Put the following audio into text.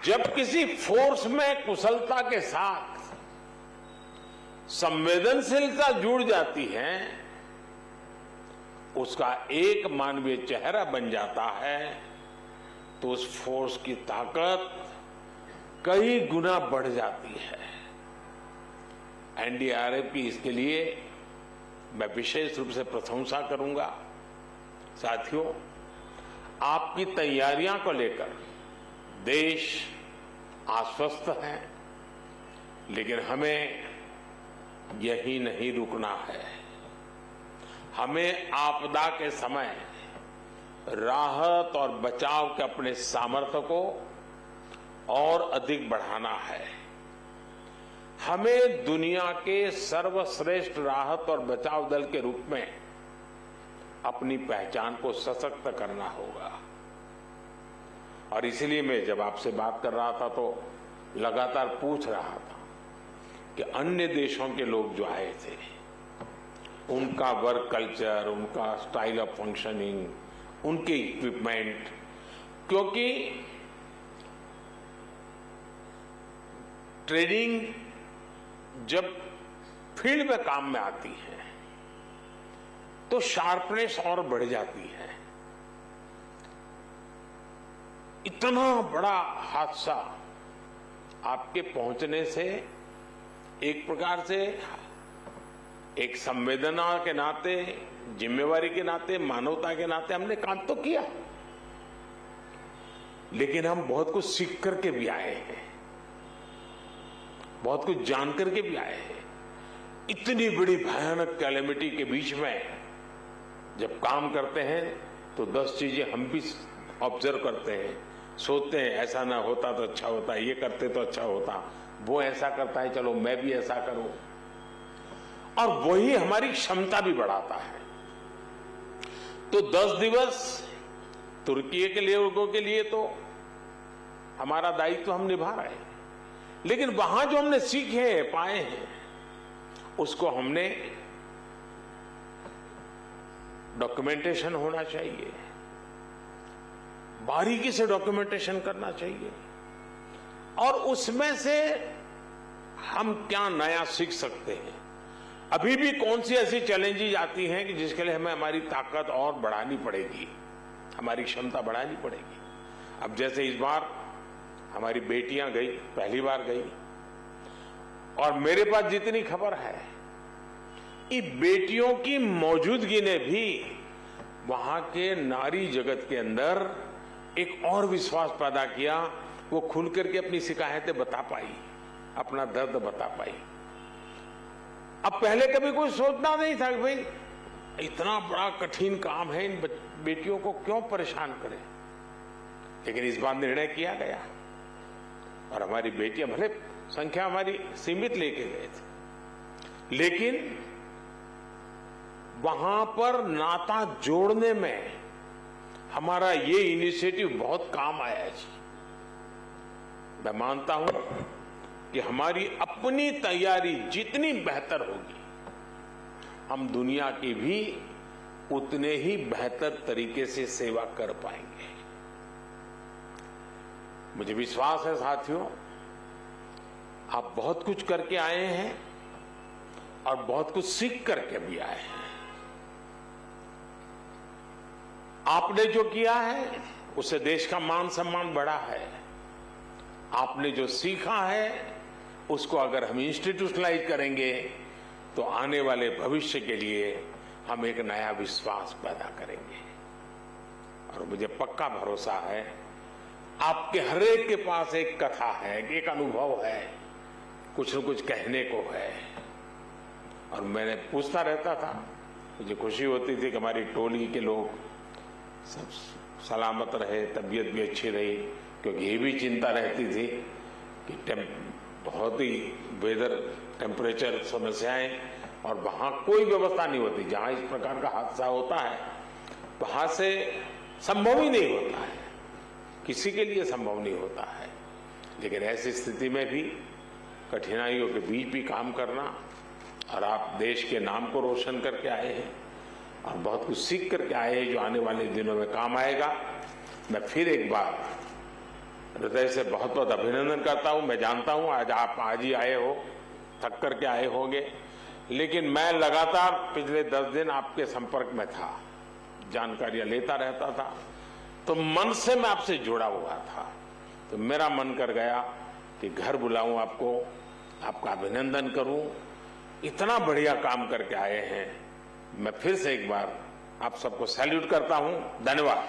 जब किसी फोर्स में कुशलता के साथ संवेदनशीलता जुड़ जाती है, उसका एक मानवीय चेहरा बन जाता है, तो उस फोर्स की ताकत कई गुना बढ़ जाती है। एनडीआरएफ की इसके लिए मैं विशेष रूप से प्रशंसा करूंगा। साथियों, आपकी तैयारियां को लेकर देश आश्वस्त है, लेकिन हमें यही नहीं रुकना है। हमें आपदा के समय राहत और बचाव के अपने सामर्थ्य को और अधिक बढ़ाना है। हमें दुनिया के सर्वश्रेष्ठ राहत और बचाव दल के रूप में अपनी पहचान को सशक्त करना होगा। और इसलिए मैं जब आपसे बात कर रहा था तो लगातार पूछ रहा था कि अन्य देशों के लोग जो आए थे, उनका वर्क कल्चर, उनका स्टाइल ऑफ फंक्शनिंग, उनके इक्विपमेंट, क्योंकि ट्रेनिंग जब फील्ड में काम में आती है तो शार्पनेस और बढ़ जाती है। इतना बड़ा हादसा आपके पहुंचने से एक प्रकार से एक संवेदना के नाते, जिम्मेवारी के नाते, मानवता के नाते हमने काम तो किया, लेकिन हम बहुत कुछ सीख करके भी आए हैं, बहुत कुछ जान करके भी आए हैं। इतनी बड़ी भयानक कैलेमिटी के बीच में जब काम करते हैं तो 10 चीजें हम भी ऑब्जर्व करते हैं, सोचते हैं ऐसा ना होता तो अच्छा होता, ये करते तो अच्छा होता, वो ऐसा करता है, चलो मैं भी ऐसा करूं। और वही हमारी क्षमता भी बढ़ाता है। तो 10 दिवस तुर्की के लिए, लोगों के लिए तो हमारा दायित्व हम निभा रहे हैं, लेकिन वहां जो हमने सीखे हैं, पाए हैं, उसको हमने डॉक्यूमेंटेशन होना चाहिए, बारीकी से डॉक्यूमेंटेशन करना चाहिए, और उसमें से हम क्या नया सीख सकते हैं। अभी भी कौन सी ऐसी चैलेंजेस आती हैं कि जिसके लिए हमें हमारी ताकत और बढ़ानी पड़ेगी, हमारी क्षमता बढ़ानी पड़ेगी। अब जैसे इस बार हमारी बेटियां गई, पहली बार गई, और मेरे पास जितनी खबर है, इन बेटियों की मौजूदगी ने भी वहां के नारी जगत के अंदर एक और विश्वास पैदा किया। वो खुल करके अपनी शिकायतें बता पाई, अपना दर्द बता पाई। अब पहले कभी कोई सोचना नहीं था कि भाई इतना बड़ा कठिन काम है, इन बेटियों को क्यों परेशान करें, लेकिन इस बार निर्णय किया गया और हमारी बेटियां, भले संख्या हमारी सीमित लेके गए थे, लेकिन वहां पर नाता जोड़ने में हमारा ये इनिशिएटिव बहुत काम आया है जी। मैं मानता हूं कि हमारी अपनी तैयारी जितनी बेहतर होगी, हम दुनिया की भी उतने ही बेहतर तरीके से सेवा कर पाएंगे। मुझे विश्वास है साथियों, आप बहुत कुछ करके आए हैं और बहुत कुछ सीख करके भी आए हैं। आपने जो किया है उससे देश का मान सम्मान बढ़ा है। आपने जो सीखा है उसको अगर हम इंस्टीट्यूशनलाइज करेंगे तो आने वाले भविष्य के लिए हम एक नया विश्वास पैदा करेंगे। और मुझे पक्का भरोसा है आपके हर एक के पास एक कथा है, एक अनुभव है, कुछ न कुछ कहने को है। और मैंने पूछता रहता था, मुझे खुशी होती थी कि हमारी टोली के लोग सब सलामत रहे, तबीयत भी अच्छी रही, क्योंकि ये भी चिंता रहती थी कि बहुत ही वेदर, टेम्परेचर समस्याएं, और वहां कोई व्यवस्था नहीं होती। जहां इस प्रकार का हादसा होता है वहां से संभव ही नहीं होता है, किसी के लिए संभव नहीं होता है। लेकिन ऐसी स्थिति में भी कठिनाइयों के बीच भी काम करना, और आप देश के नाम को रोशन करके आए हैं और बहुत कुछ सीख करके आए हैं जो आने वाले दिनों में काम आएगा। मैं फिर एक बार हृदय से बहुत बहुत अभिनंदन करता हूं। मैं जानता हूं आज आप आज ही आए हो, थक करके आए होंगे, लेकिन मैं लगातार पिछले 10 दिन आपके संपर्क में था, जानकारियां लेता रहता था, तो मन से मैं आपसे जुड़ा हुआ था। तो मेरा मन कर गया कि घर बुलाऊं आपको, आपका अभिनंदन करूं। इतना बढ़िया काम करके आए हैं। मैं फिर से एक बार आप सबको सैल्यूट करता हूं। धन्यवाद।